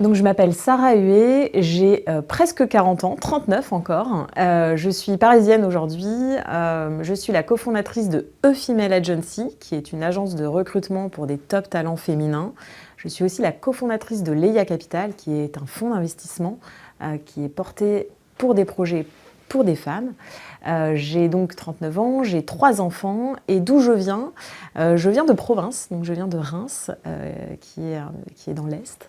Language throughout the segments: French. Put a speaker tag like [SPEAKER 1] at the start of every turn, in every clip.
[SPEAKER 1] Donc je m'appelle Sarah Huet, j'ai presque 40 ans, 39 encore. Je suis parisienne aujourd'hui. Je suis la cofondatrice de E-Female Agency, qui est une agence de recrutement pour des top talents féminins. Je suis aussi la cofondatrice de Leia Capital, qui est un fonds d'investissement qui est porté pour des projets pour des femmes. J'ai donc 39 ans, j'ai 3 enfants et d'où je viens de province, donc je viens de Reims, qui est dans l'Est.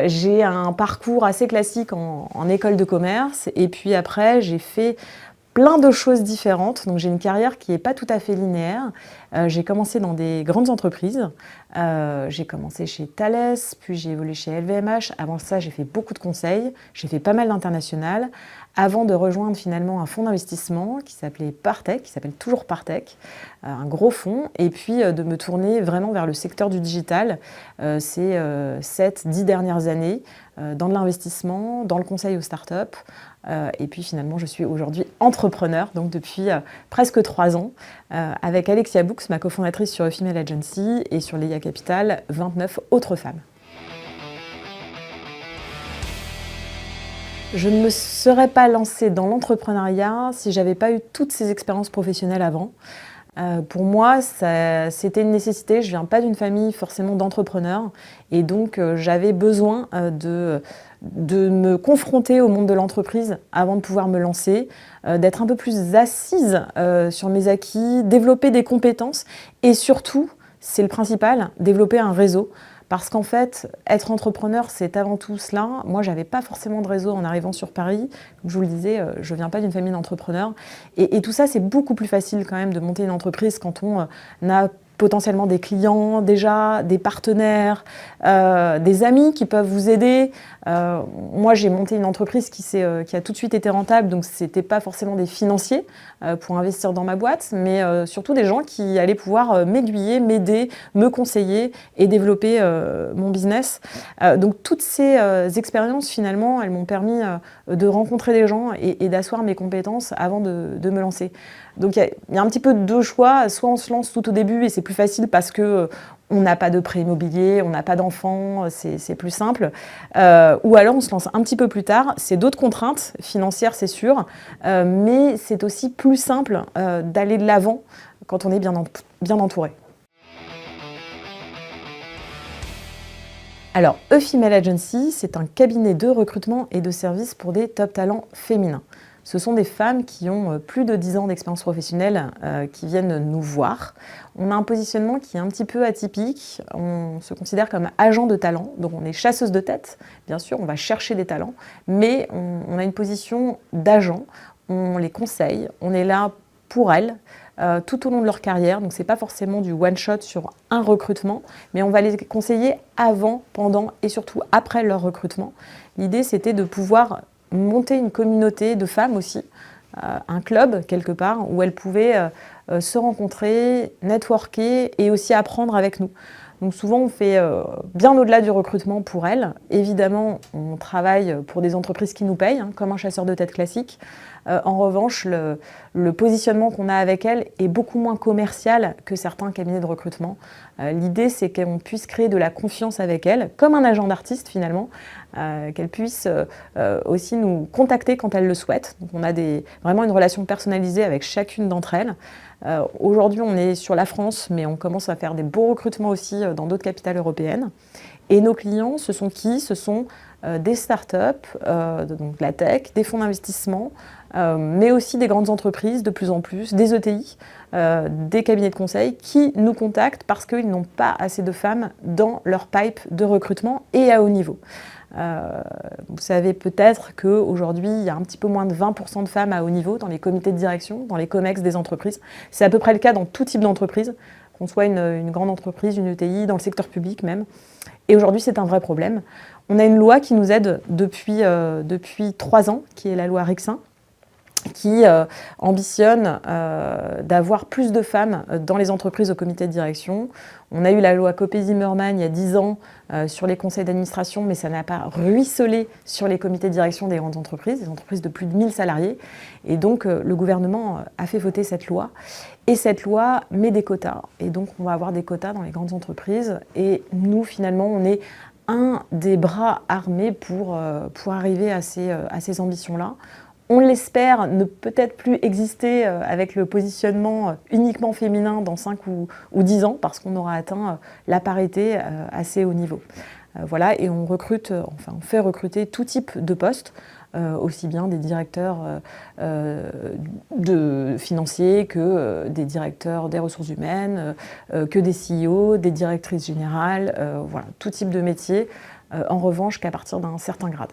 [SPEAKER 1] J'ai un parcours assez classique en école de commerce et puis après j'ai fait plein de choses différentes, donc j'ai une carrière qui n'est pas tout à fait linéaire. J'ai commencé dans des grandes entreprises, j'ai commencé chez Thales, puis j'ai évolué chez LVMH. Avant ça, j'ai fait beaucoup de conseils, j'ai fait pas mal d'international, avant de rejoindre finalement un fonds d'investissement qui s'appelait Partech, qui s'appelle toujours Partech, un gros fonds, et puis de me tourner vraiment vers le secteur du digital ces 7-10 dernières années, dans l'investissement, dans le conseil aux startups. Et puis finalement, je suis aujourd'hui entrepreneur, donc depuis presque 3 ans, avec Alexia Books, ma cofondatrice sur E-Female Agency, et sur Leia Capital, 29 autres femmes. Je ne me serais pas lancée dans l'entrepreneuriat si j'avais pas eu toutes ces expériences professionnelles avant. Pour moi, c'était une nécessité. Je viens pas d'une famille forcément d'entrepreneurs et donc j'avais besoin de me confronter au monde de l'entreprise avant de pouvoir me lancer, d'être un peu plus assise sur mes acquis, développer des compétences et surtout, c'est le principal, développer un réseau. Parce qu'en fait, être entrepreneur, c'est avant tout cela. Moi, j'avais pas forcément de réseau en arrivant sur Paris. Comme je vous le disais, je viens pas d'une famille d'entrepreneurs. Et tout ça, c'est beaucoup plus facile quand même de monter une entreprise quand on a potentiellement des clients déjà, des partenaires, des amis qui peuvent vous aider. Moi, j'ai monté une entreprise qui a tout de suite été rentable, donc c'était pas forcément des financiers pour investir dans ma boîte, mais surtout des gens qui allaient pouvoir m'aiguiller, m'aider, me conseiller et développer mon business. Donc toutes ces expériences, finalement, elles m'ont permis de rencontrer des gens et d'asseoir mes compétences avant de me lancer. Donc il y a un petit peu deux choix, soit on se lance tout au début et c'est plus facile parce que on n'a pas de prêt immobilier, on n'a pas d'enfants, c'est plus simple. Ou alors on se lance un petit peu plus tard, c'est d'autres contraintes financières c'est sûr, mais c'est aussi plus simple d'aller de l'avant quand on est bien entouré. Alors, E-Female Agency, c'est un cabinet de recrutement et de services pour des top talents féminins. Ce sont des femmes qui ont plus de 10 ans d'expérience professionnelle qui viennent nous voir. On a un positionnement qui est un petit peu atypique. On se considère comme agent de talent, donc on est chasseuse de tête. Bien sûr, on va chercher des talents, mais on a une position d'agent. On les conseille, on est là pour elles. Tout au long de leur carrière, donc c'est pas forcément du one-shot sur un recrutement, mais on va les conseiller avant, pendant et surtout après leur recrutement. L'idée c'était de pouvoir monter une communauté de femmes aussi, un club quelque part où elles pouvaient se rencontrer, networker et aussi apprendre avec nous. Donc souvent on fait bien au-delà du recrutement pour elles. Évidemment on travaille pour des entreprises qui nous payent, comme un chasseur de tête classique. En revanche, le positionnement qu'on a avec elles est beaucoup moins commercial que certains cabinets de recrutement. L'idée, c'est qu'on puisse créer de la confiance avec elles, comme un agent d'artiste finalement, qu'elles puissent aussi nous contacter quand elles le souhaitent. Donc on a vraiment une relation personnalisée avec chacune d'entre elles. Aujourd'hui, on est sur la France, mais on commence à faire des beaux recrutements aussi dans d'autres capitales européennes. Et nos clients, ce sont qui? Ce sont des startups, donc la tech, des fonds d'investissement, mais aussi des grandes entreprises de plus en plus, des ETI, des cabinets de conseil qui nous contactent parce qu'ils n'ont pas assez de femmes dans leur pipe de recrutement et à haut niveau. Vous savez peut-être qu'aujourd'hui, il y a un petit peu moins de 20% de femmes à haut niveau dans les comités de direction, dans les COMEX des entreprises. C'est à peu près le cas dans tout type d'entreprise, qu'on soit une grande entreprise, une ETI, dans le secteur public même. Et aujourd'hui, c'est un vrai problème. On a une loi qui nous aide depuis 3 ans, qui est la loi Rixin, qui ambitionne d'avoir plus de femmes dans les entreprises au comité de direction. On a eu la loi Copé-Zimmermann il y a 10 ans sur les conseils d'administration, mais ça n'a pas ruisselé sur les comités de direction des grandes entreprises, des entreprises de plus de 1000 salariés. Et donc le gouvernement a fait voter cette loi. Et cette loi met des quotas. Et donc on va avoir des quotas dans les grandes entreprises. Et nous, finalement, on est un des bras armés pour arriver à ces ambitions-là. On l'espère ne peut-être plus exister avec le positionnement uniquement féminin dans 5 ou 10 ans, parce qu'on aura atteint la parité assez haut niveau. Voilà, et on fait recruter tout type de postes, aussi bien des directeurs financiers que des directeurs des ressources humaines, que des CEO, des directrices générales, voilà, tout type de métier, en revanche qu'à partir d'un certain grade.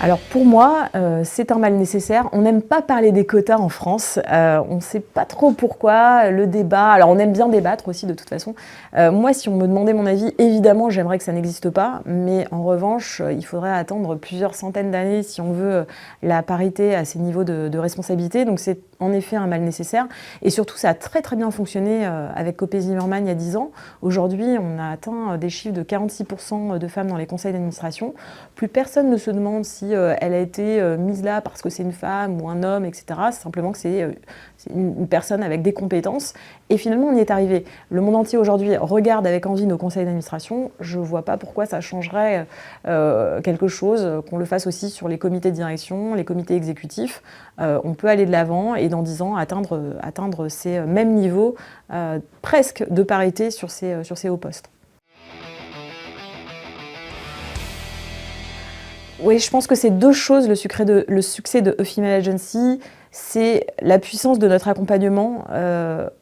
[SPEAKER 1] Alors pour moi, c'est un mal nécessaire. On n'aime pas parler des quotas en France. On ne sait pas trop pourquoi, le débat. Alors on aime bien débattre aussi de toute façon. Moi, si on me demandait mon avis, évidemment, j'aimerais que ça n'existe pas. Mais en revanche, il faudrait attendre plusieurs centaines d'années si on veut la parité à ces niveaux de responsabilité. Donc c'est en effet un mal nécessaire. Et surtout, ça a très très bien fonctionné avec Copé-Zimmermann il y a 10 ans. Aujourd'hui, on a atteint des chiffres de 46% de femmes dans les conseils d'administration. Plus personne ne se demande si elle a été mise là parce que c'est une femme ou un homme, etc. C'est simplement que c'est une personne avec des compétences. Et finalement, on y est arrivé. Le monde entier aujourd'hui regarde avec envie nos conseils d'administration. Je ne vois pas pourquoi ça changerait quelque chose, qu'on le fasse aussi sur les comités de direction, les comités exécutifs. On peut aller de l'avant et dans 10 ans atteindre ces mêmes niveaux presque de parité sur ces hauts postes. Oui, je pense que c'est deux choses, le succès de A Female Agency, c'est la puissance de notre accompagnement.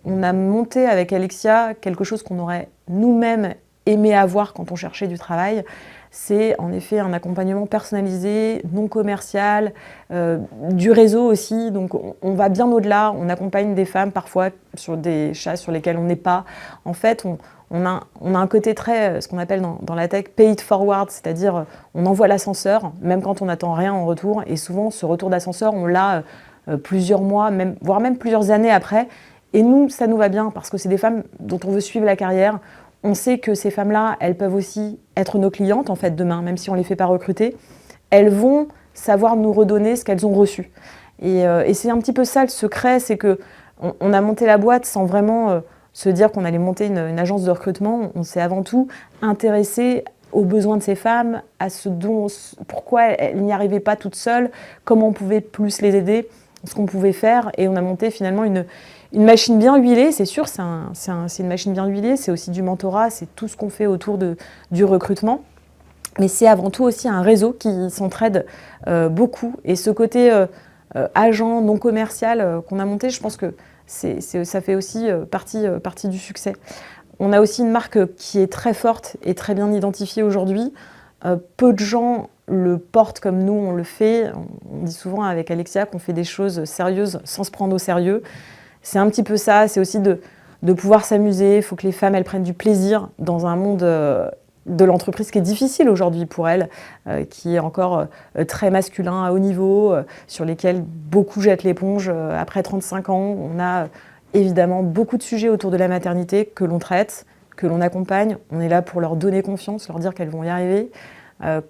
[SPEAKER 1] On a monté avec Alexia quelque chose qu'on aurait nous-mêmes aimé avoir quand on cherchait du travail. C'est en effet un accompagnement personnalisé, non commercial, du réseau aussi. Donc on va bien au-delà, on accompagne des femmes parfois sur des chasses sur lesquelles on n'est pas. En fait, on a un côté très, ce qu'on appelle dans la tech, pay it forward, c'est-à-dire on envoie l'ascenseur, même quand on n'attend rien en retour. Et souvent, ce retour d'ascenseur, on l'a plusieurs mois, voire même plusieurs années après. Et nous, ça nous va bien parce que c'est des femmes dont on veut suivre la carrière. On sait que ces femmes-là, elles peuvent aussi être nos clientes, en fait, demain, même si on ne les fait pas recruter. Elles vont savoir nous redonner ce qu'elles ont reçu. Et c'est un petit peu ça le secret, c'est qu'on a monté la boîte sans vraiment se dire qu'on allait monter une agence de recrutement. On s'est avant tout intéressé aux besoins de ces femmes, à pourquoi elles n'y arrivaient pas toutes seules, comment on pouvait plus les aider, ce qu'on pouvait faire. Et on a monté finalement une machine bien huilée, c'est sûr, c'est une machine bien huilée, c'est aussi du mentorat, c'est tout ce qu'on fait autour du recrutement. Mais c'est avant tout aussi un réseau qui s'entraide beaucoup. Et ce côté agent non commercial qu'on a monté, je pense que ça fait aussi partie du succès. On a aussi une marque qui est très forte et très bien identifiée aujourd'hui. Peu de gens le portent comme nous, on le fait. On dit souvent avec Alexia qu'on fait des choses sérieuses sans se prendre au sérieux. C'est un petit peu ça, c'est aussi de pouvoir s'amuser. Il faut que les femmes elles prennent du plaisir dans un monde de l'entreprise qui est difficile aujourd'hui pour elles, qui est encore très masculin à haut niveau, sur lesquels beaucoup jettent l'éponge après 35 ans. On a évidemment beaucoup de sujets autour de la maternité que l'on traite, que l'on accompagne. On est là pour leur donner confiance, leur dire qu'elles vont y arriver.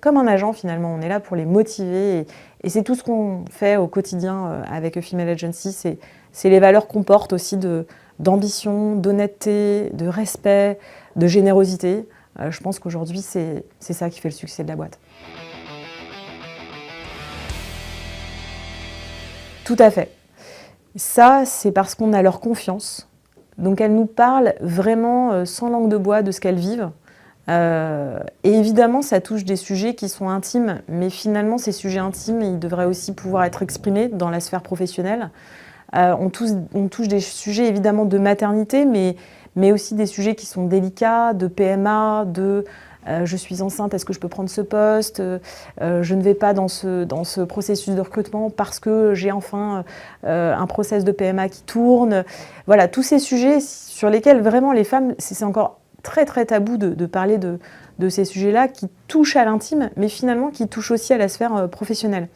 [SPEAKER 1] Comme un agent finalement, on est là pour les motiver. Et c'est tout ce qu'on fait au quotidien avec A Female Agency. C'est les valeurs qu'on porte aussi d'ambition, d'honnêteté, de respect, de générosité. Je pense qu'aujourd'hui, c'est ça qui fait le succès de la boîte. Tout à fait. Ça, c'est parce qu'on a leur confiance. Donc elles nous parlent vraiment sans langue de bois de ce qu'elles vivent. Et évidemment, ça touche des sujets qui sont intimes, mais finalement, ces sujets intimes, ils devraient aussi pouvoir être exprimés dans la sphère professionnelle. On touche des sujets évidemment de maternité, mais aussi des sujets qui sont délicats, de PMA, je suis enceinte, est-ce que je peux prendre ce poste, je ne vais pas dans ce processus de recrutement parce que j'ai enfin un process de PMA qui tourne. Voilà, tous ces sujets sur lesquels vraiment les femmes, c'est encore très très tabou de parler de ces sujets-là qui touchent à l'intime, mais finalement qui touchent aussi à la sphère professionnelle.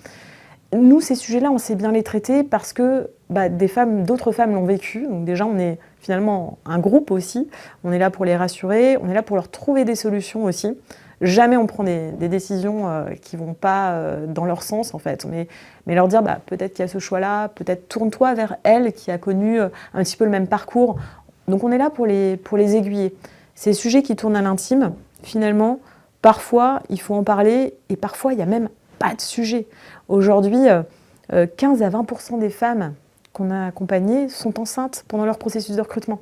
[SPEAKER 1] Nous, ces sujets-là, on sait bien les traiter parce que d'autres femmes l'ont vécu. Donc déjà, on est finalement un groupe aussi. On est là pour les rassurer, on est là pour leur trouver des solutions aussi. Jamais on prend des décisions qui ne vont pas dans leur sens, en fait. Mais leur dire, peut-être qu'il y a ce choix-là, peut-être tourne-toi vers elle qui a connu un petit peu le même parcours. Donc on est là pour les aiguiller. Ces sujets qui tournent à l'intime, finalement, parfois il faut en parler et parfois il n'y a même pas de sujet. Aujourd'hui, 15 à 20% des femmes qu'on a accompagnées sont enceintes pendant leur processus de recrutement.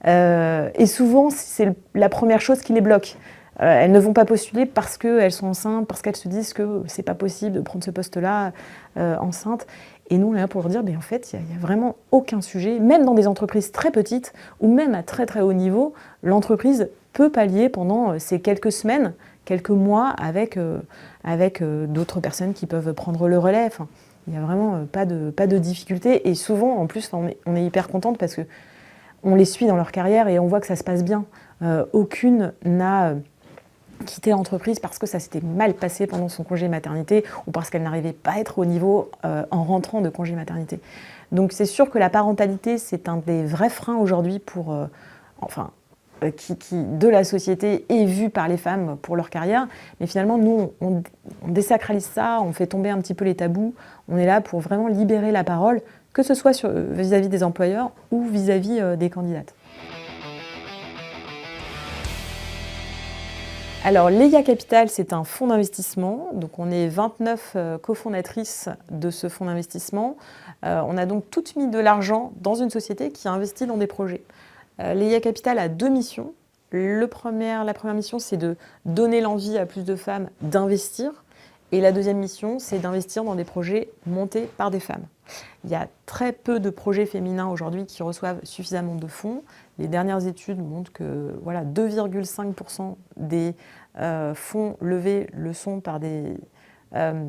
[SPEAKER 1] Et souvent, c'est la première chose qui les bloque. Elles ne vont pas postuler parce qu'elles sont enceintes, parce qu'elles se disent que c'est pas possible de prendre ce poste-là enceinte. Et nous, on est là pour leur dire, en fait, il n'y a vraiment aucun sujet, même dans des entreprises très petites ou même à très très haut niveau, l'entreprise peut pallier pendant ces quelques semaines, quelques mois avec d'autres personnes qui peuvent prendre le relais. Enfin, il n'y a vraiment pas de difficulté. Et souvent, en plus, on est hyper contente parce que on les suit dans leur carrière et on voit que ça se passe bien. Aucune n'a quitté l'entreprise parce que ça s'était mal passé pendant son congé maternité ou parce qu'elle n'arrivait pas à être au niveau en rentrant de congé maternité. Donc c'est sûr que la parentalité, c'est un des vrais freins aujourd'hui pour, qui de la société est vu par les femmes pour leur carrière. Mais finalement, nous, on désacralise ça, on fait tomber un petit peu les tabous. On est là pour vraiment libérer la parole, que ce soit vis-à-vis des employeurs ou vis-à-vis des candidates. Alors, Leia Capital, c'est un fonds d'investissement. Donc, on est 29 cofondatrices de ce fonds d'investissement. On a donc toutes mis de l'argent dans une société qui investit dans des projets. Leia Capital a 2 missions. La première mission, c'est de donner l'envie à plus de femmes d'investir. Et la deuxième mission, c'est d'investir dans des projets montés par des femmes. Il y a très peu de projets féminins aujourd'hui qui reçoivent suffisamment de fonds. Les dernières études montrent que 2,5% des fonds levés le sont par des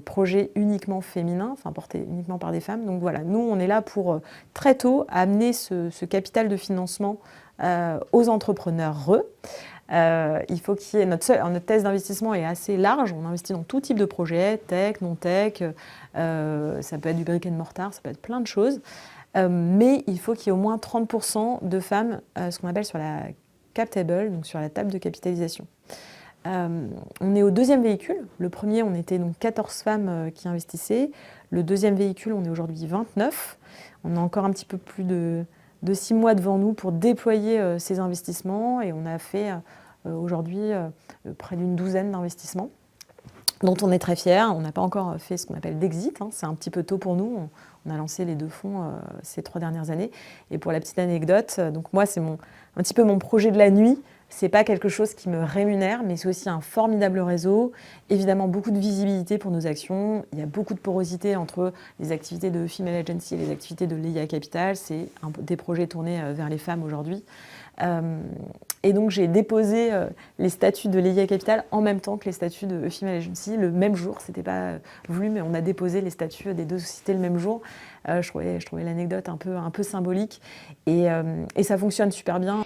[SPEAKER 1] projets uniquement féminins, enfin portés uniquement par des femmes. Donc voilà, nous on est là pour très tôt amener ce capital de financement aux entrepreneurs. Il faut qu'il y ait notre thèse d'investissement est assez large. On investit dans tout type de projets, tech, non-tech, ça peut être du brick and mortar, ça peut être plein de choses. Mais il faut qu'il y ait au moins 30% de femmes, ce qu'on appelle sur la cap table, donc sur la table de capitalisation. On est au deuxième véhicule. Le premier, on était donc 14 femmes qui investissaient. Le deuxième véhicule, on est aujourd'hui 29. On a encore un petit peu plus de 6 mois devant nous pour déployer ces investissements et on a fait aujourd'hui près d'une douzaine d'investissements dont on est très fiers. On n'a pas encore fait ce qu'on appelle d'exit, c'est un petit peu tôt pour nous. On a lancé les 2 fonds ces 3 dernières années. Et pour la petite anecdote, donc moi c'est un petit peu mon projet de la nuit. C'est pas quelque chose qui me rémunère, mais c'est aussi un formidable réseau. Évidemment, beaucoup de visibilité pour nos actions. Il y a beaucoup de porosité entre les activités de Female Agency et les activités de Leia Capital. C'est des projets tournés vers les femmes aujourd'hui. Et donc, j'ai déposé les statuts de Leia Capital en même temps que les statuts de Female Agency, le même jour. C'était pas voulu, mais on a déposé les statuts des 2 sociétés le même jour. Je trouvais l'anecdote un peu symbolique. Et ça fonctionne super bien.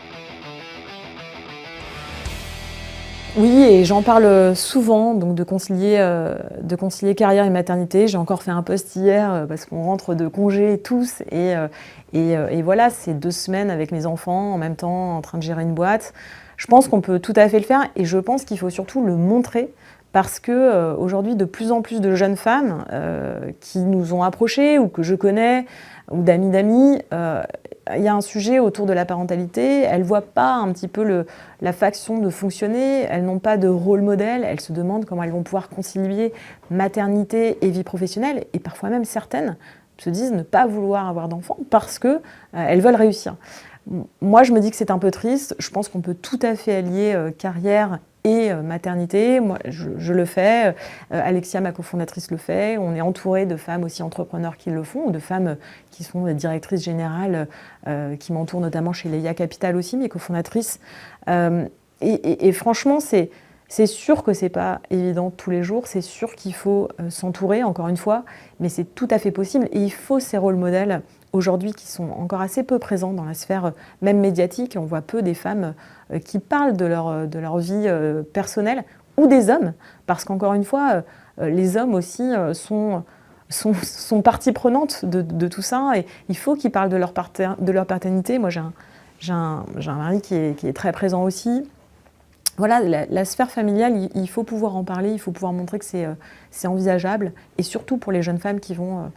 [SPEAKER 1] Oui, et j'en parle souvent, donc de concilier carrière et maternité. J'ai encore fait un post hier parce qu'on rentre de congé tous et voilà, c'est 2 semaines avec mes enfants en même temps en train de gérer une boîte. Je pense qu'on peut tout à fait le faire et je pense qu'il faut surtout le montrer parce que aujourd'hui, de plus en plus de jeunes femmes qui nous ont approchées ou que je connais ou d'amis, il y a un sujet autour de la parentalité. Elles ne voient pas un petit peu la façon de fonctionner, elles n'ont pas de rôle modèle, elles se demandent comment elles vont pouvoir concilier maternité et vie professionnelle. Et parfois même certaines se disent ne pas vouloir avoir d'enfants parce qu'elles veulent réussir. Moi, je me dis que c'est un peu triste. Je pense qu'on peut tout à fait allier carrière et maternité. Moi, je le fais. Alexia, ma cofondatrice, le fait. On est entouré de femmes aussi entrepreneurs qui le font, ou de femmes qui sont directrices générales, qui m'entourent notamment chez Leia Capital aussi, mes cofondatrices. Et franchement, c'est sûr que c'est pas évident tous les jours. C'est sûr qu'il faut s'entourer, encore une fois, mais c'est tout à fait possible. Et il faut ces rôles modèles aujourd'hui qui sont encore assez peu présents dans la sphère même médiatique. On voit peu des femmes qui parlent de leur vie personnelle ou des hommes, parce qu'encore une fois, les hommes aussi sont partie prenante de tout ça et il faut qu'ils parlent de leur paternité. Moi, j'ai un mari qui est très présent aussi. Voilà, la sphère familiale, il faut pouvoir en parler, il faut pouvoir montrer que c'est envisageable et surtout pour les jeunes femmes qui vont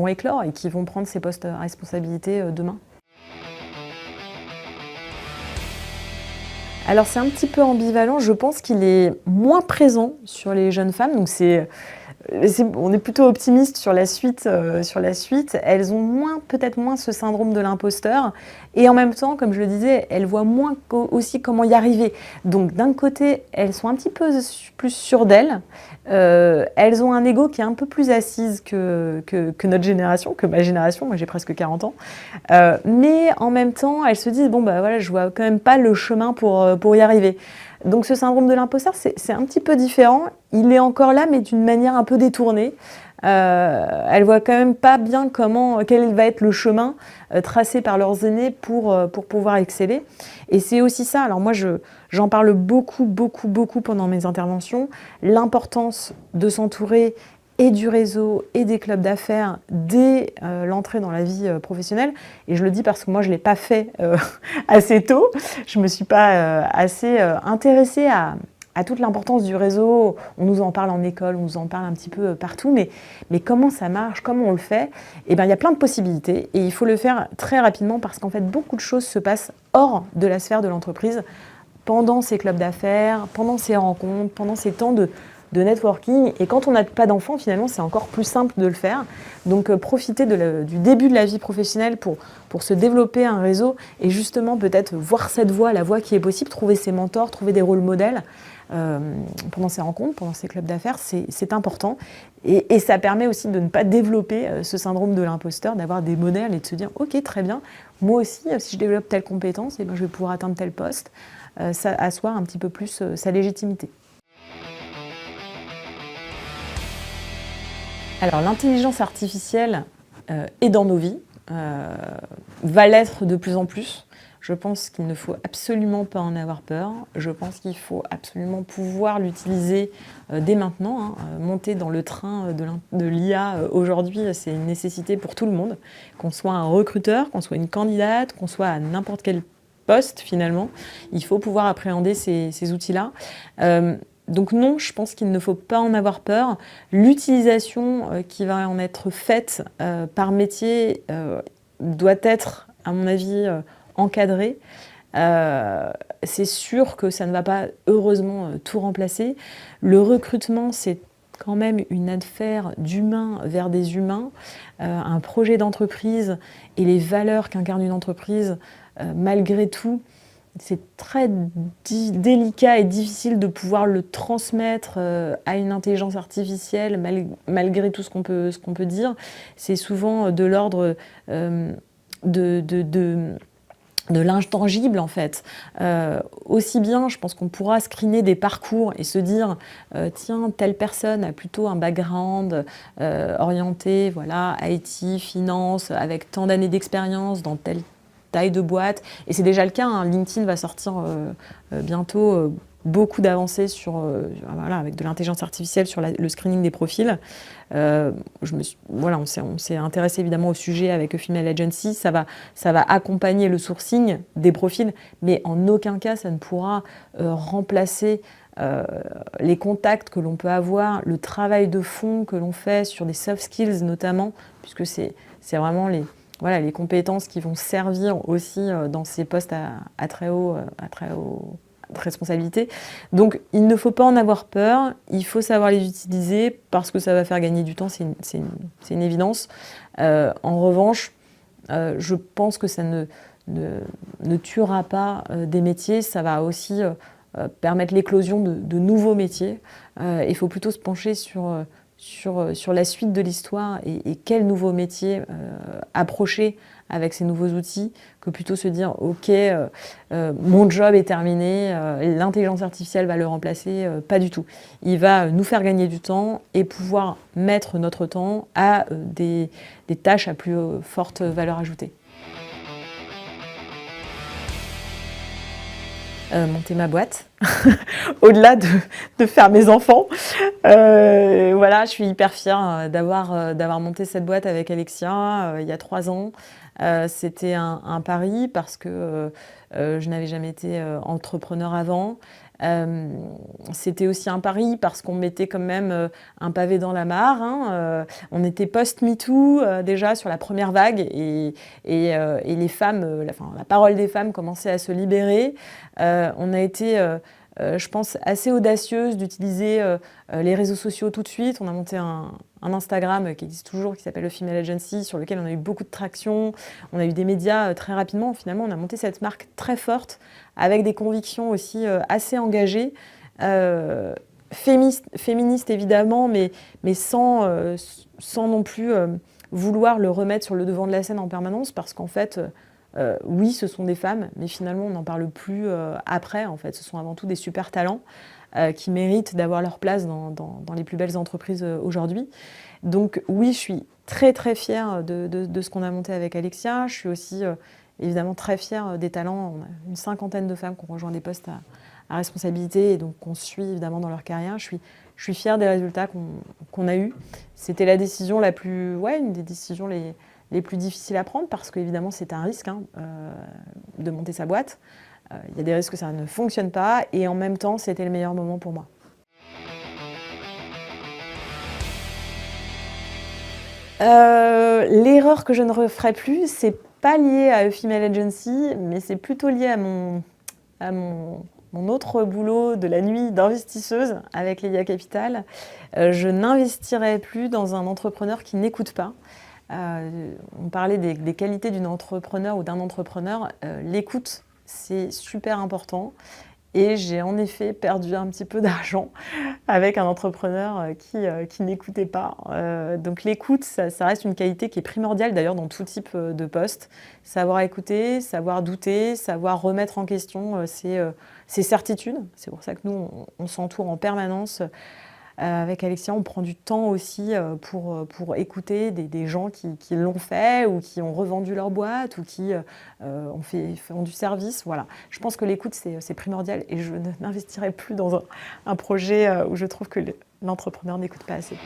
[SPEAKER 1] éclore et qui vont prendre ces postes à responsabilité demain. Alors c'est un petit peu ambivalent, je pense qu'il est moins présent sur les jeunes femmes, donc on est plutôt optimiste sur la suite. Elles ont peut-être moins ce syndrome de l'imposteur et en même temps, comme je le disais, elles voient moins aussi comment y arriver. Donc d'un côté, elles sont un petit peu plus sûres d'elles, elles ont un ego qui est un peu plus assise que notre génération, que ma génération, moi j'ai presque 40 ans, mais en même temps, elles se disent, bon bah voilà, je vois quand même pas le chemin pour y arriver. Donc ce syndrome de l'imposteur, c'est un petit peu différent. Il est encore là, mais d'une manière un peu détournée. Elles voient quand même pas bien quel va être le chemin tracé par leurs aînés pour pouvoir exceller. Et c'est aussi ça. Alors moi, j'en parle beaucoup pendant mes interventions. L'importance de s'entourer et du réseau et des clubs d'affaires dès l'entrée dans la vie professionnelle. Et je le dis parce que moi, je ne l'ai pas fait assez tôt. Je ne me suis pas assez intéressée à toute l'importance du réseau. On nous en parle en école, on nous en parle un petit peu partout. Mais comment ça marche, comment on le fait? Eh bien, il y a plein de possibilités et il faut le faire très rapidement parce qu'en fait, beaucoup de choses se passent hors de la sphère de l'entreprise pendant ces clubs d'affaires, pendant ces rencontres, pendant ces temps de networking. Et quand on n'a pas d'enfants, finalement, c'est encore plus simple de le faire. Donc, profiter du début de la vie professionnelle pour se développer un réseau et justement peut-être voir cette voie, la voie qui est possible, trouver ses mentors, trouver des rôles modèles pendant ces rencontres, pendant ces clubs d'affaires, c'est important. Et ça permet aussi de ne pas développer ce syndrome de l'imposteur, d'avoir des modèles et de se dire « Ok, très bien, moi aussi, si je développe telle compétence, eh ben, je vais pouvoir atteindre tel poste. » Ça asseoir un petit peu plus sa légitimité. Alors l'intelligence artificielle est dans nos vies, va l'être de plus en plus. Je pense qu'il ne faut absolument pas en avoir peur. Je pense qu'il faut absolument pouvoir l'utiliser dès maintenant. Hein. Monter dans le train de l'IA aujourd'hui, c'est une nécessité pour tout le monde. Qu'on soit un recruteur, qu'on soit une candidate, qu'on soit à n'importe quel poste finalement, il faut pouvoir appréhender ces outils-là. Donc non, je pense qu'il ne faut pas en avoir peur. L'utilisation qui va en être faite par métier doit être, à mon avis, encadrée. C'est sûr que ça ne va pas, heureusement, tout remplacer. Le recrutement, c'est quand même une affaire d'humain vers des humains. Un projet d'entreprise et les valeurs qu'incarne une entreprise, malgré tout, c'est très délicat et difficile de pouvoir le transmettre à une intelligence artificielle malgré tout ce qu'on peut dire. C'est souvent de l'ordre de l'intangible en fait. Aussi bien, je pense qu'on pourra screener des parcours et se dire tiens, telle personne a plutôt un background orienté, voilà, IT, finance, avec tant d'années d'expérience dans telle taille de boîte. Et c'est déjà le cas, hein. LinkedIn va sortir bientôt beaucoup d'avancées voilà, avec de l'intelligence artificielle sur le screening des profils. Voilà, on s'est intéressé évidemment au sujet avec Female Agency. Ça va accompagner le sourcing des profils, mais en aucun cas ça ne pourra remplacer les contacts que l'on peut avoir, le travail de fond que l'on fait sur des soft skills notamment, puisque c'est vraiment les compétences qui vont servir aussi dans ces postes à très haute responsabilité. Donc, il ne faut pas en avoir peur, il faut savoir les utiliser parce que ça va faire gagner du temps, c'est une évidence. En revanche, je pense que ça ne tuera pas des métiers, ça va aussi permettre l'éclosion de nouveaux métiers. Il faut plutôt se pencher sur la suite de l'histoire et quel nouveau métier approcher avec ces nouveaux outils, que plutôt se dire « Ok, mon job est terminé, l'intelligence artificielle va le remplacer ». Pas du tout. Il va nous faire gagner du temps et pouvoir mettre notre temps à des tâches à plus forte valeur ajoutée. Monter ma boîte, au-delà de faire mes enfants. Voilà, je suis hyper fière d'avoir monté cette boîte avec Alexia il y a 3 ans. C'était un pari parce que je n'avais jamais été entrepreneur avant. Euh, C'était aussi un pari parce qu'on mettait quand même un pavé dans la mare, hein. On était post-MeToo déjà sur la première vague et les femmes, la parole des femmes commençait à se libérer. On a été je pense, assez audacieuse d'utiliser les réseaux sociaux tout de suite. On a monté un Instagram qui existe toujours, qui s'appelle le Female Agency, sur lequel on a eu beaucoup de traction. On a eu des médias très rapidement. Finalement, on a monté cette marque très forte, avec des convictions aussi assez engagées. Féministe évidemment, mais sans non plus vouloir le remettre sur le devant de la scène en permanence, parce qu'en fait, oui, ce sont des femmes, mais finalement, on n'en parle plus après. En fait, ce sont avant tout des super talents qui méritent d'avoir leur place dans les plus belles entreprises aujourd'hui. Donc oui, je suis très très fière de ce qu'on a monté avec Alexia. Je suis aussi évidemment très fière des talents. On a une 50aine de femmes qui ont rejoint des postes à responsabilité et donc qu'on suit évidemment dans leur carrière. Je suis fière des résultats qu'on a eus. C'était la décision une des décisions les plus difficiles à prendre, parce qu'évidemment c'est un risque de monter sa boîte. Il y a des risques que ça ne fonctionne pas, et en même temps c'était le meilleur moment pour moi. L'erreur que je ne referai plus, c'est pas lié à Female Agency, mais c'est plutôt lié à mon autre boulot de la nuit d'investisseuse avec Lelia Capital. Je n'investirai plus dans un entrepreneur qui n'écoute pas. On parlait des qualités d'une entrepreneur ou d'un entrepreneur. L'écoute, c'est super important. Et j'ai en effet perdu un petit peu d'argent avec un entrepreneur qui n'écoutait pas. Donc l'écoute, ça reste une qualité qui est primordiale d'ailleurs dans tout type de poste. Savoir écouter, savoir douter, savoir remettre en question ses certitudes. C'est pour ça que nous, on s'entoure en permanence. Avec Alexia, on prend du temps aussi pour écouter des gens qui l'ont fait, ou qui ont revendu leur boîte, ou qui font du service. Voilà. Je pense que l'écoute, c'est primordial, et je n'investirai plus dans un projet où je trouve que l'entrepreneur n'écoute pas assez.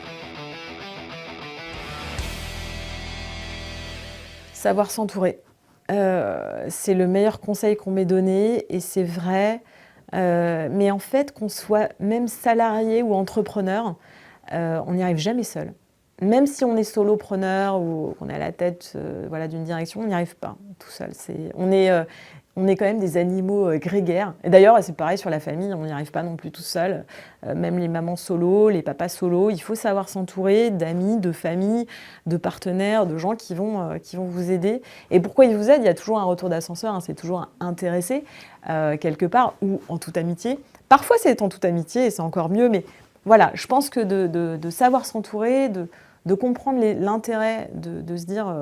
[SPEAKER 1] Savoir s'entourer. C'est le meilleur conseil qu'on m'ait donné, et c'est vrai. Mais en fait, qu'on soit même salarié ou entrepreneur, on n'y arrive jamais seul. Même si on est solopreneur ou qu'on est à la tête d'une direction, on n'y arrive pas tout seul. On est quand même des animaux grégaires. Et d'ailleurs, c'est pareil sur la famille, on n'y arrive pas non plus tout seul. Même les mamans solo, les papas solo, il faut savoir s'entourer d'amis, de familles, de partenaires, de gens qui vont vous aider. Et pourquoi ils vous aident? Il y a toujours un retour d'ascenseur, hein, c'est toujours intéressé quelque part, ou en toute amitié. Parfois, c'est en toute amitié et c'est encore mieux, mais voilà, je pense que de savoir s'entourer, de comprendre l'intérêt de se dire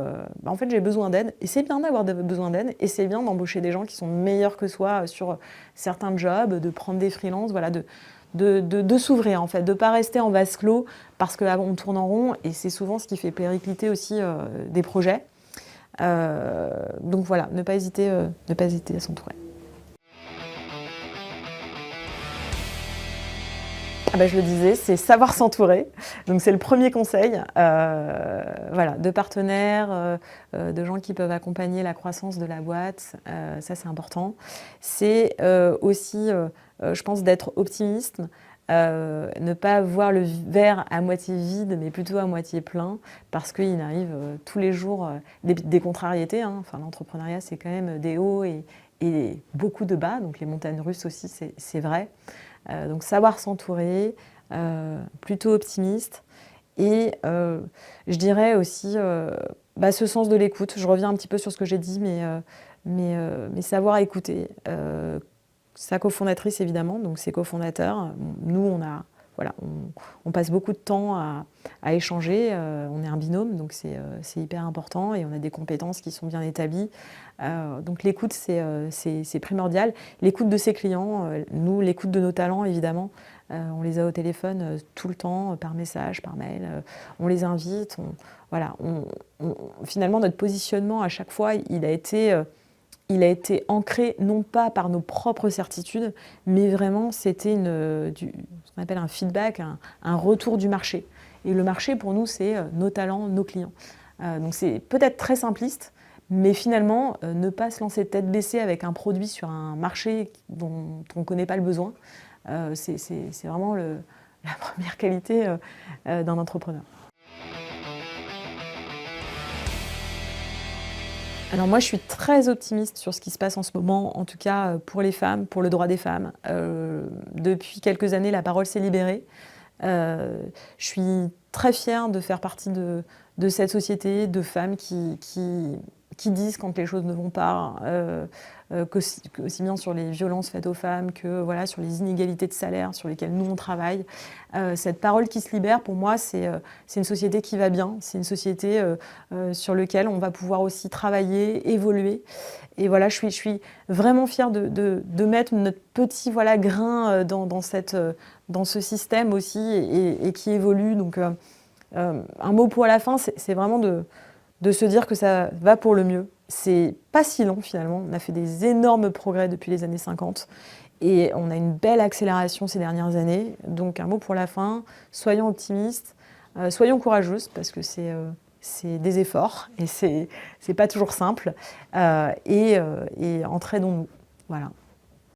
[SPEAKER 1] en fait j'ai besoin d'aide, et c'est bien d'avoir besoin d'aide, et c'est bien d'embaucher des gens qui sont meilleurs que soi sur certains jobs, de prendre des freelances, voilà, de s'ouvrir en fait, de ne pas rester en vase clos, parce qu'on tourne en rond, et c'est souvent ce qui fait péricliter aussi des projets. Donc voilà, ne pas hésiter à s'entourer. Je le disais, c'est savoir s'entourer. Donc c'est le premier conseil. De partenaires, de gens qui peuvent accompagner la croissance de la boîte. Ça, c'est important. C'est aussi, je pense, d'être optimiste. Ne pas voir le verre à moitié vide, mais plutôt à moitié plein, parce qu'il arrive tous les jours des contrariétés, hein. Enfin, l'entrepreneuriat, c'est quand même des hauts et beaucoup de bas. Donc les montagnes russes aussi, c'est vrai. Donc savoir s'entourer, plutôt optimiste, et je dirais aussi ce sens de l'écoute. Je reviens un petit peu sur ce que j'ai dit, mais savoir écouter. Sa cofondatrice évidemment, donc ses cofondateurs. Nous, on passe beaucoup de temps à échanger, on est un binôme, donc c'est hyper important, et on a des compétences qui sont bien établies. Donc l'écoute, c'est primordial. L'écoute de ses clients, nous, l'écoute de nos talents, évidemment. On les a au téléphone tout le temps, par message, par mail. On les invite. Finalement, notre positionnement, à chaque fois, il a été il a été ancré non pas par nos propres certitudes, mais vraiment c'était ce qu'on appelle un feedback, un retour du marché. Et le marché pour nous, c'est nos talents, nos clients. Donc c'est peut-être très simpliste, mais finalement, ne pas se lancer tête baissée avec un produit sur un marché dont on ne connaît pas le besoin, c'est vraiment la première qualité d'un entrepreneur. Alors moi, je suis très optimiste sur ce qui se passe en ce moment, en tout cas pour les femmes, pour le droit des femmes. Depuis quelques années, la parole s'est libérée. Je suis très fière de faire partie de cette société, de femmes qui disent quand les choses ne vont pas, aussi bien sur les violences faites aux femmes que voilà, sur les inégalités de salaire sur lesquelles nous on travaille. Cette parole qui se libère, pour moi, c'est une société qui va bien, c'est une société sur laquelle on va pouvoir aussi travailler, évoluer. Et voilà, je suis vraiment fière de mettre notre petit voilà, grain dans ce système aussi et qui évolue. Donc, un mot pour la fin, c'est vraiment de se dire que ça va pour le mieux. C'est pas si long finalement, on a fait des énormes progrès depuis les années 50 et on a une belle accélération ces dernières années. Donc un mot pour la fin, soyons optimistes, soyons courageuses parce que c'est des efforts et c'est pas toujours simple et entraînons-nous. Voilà.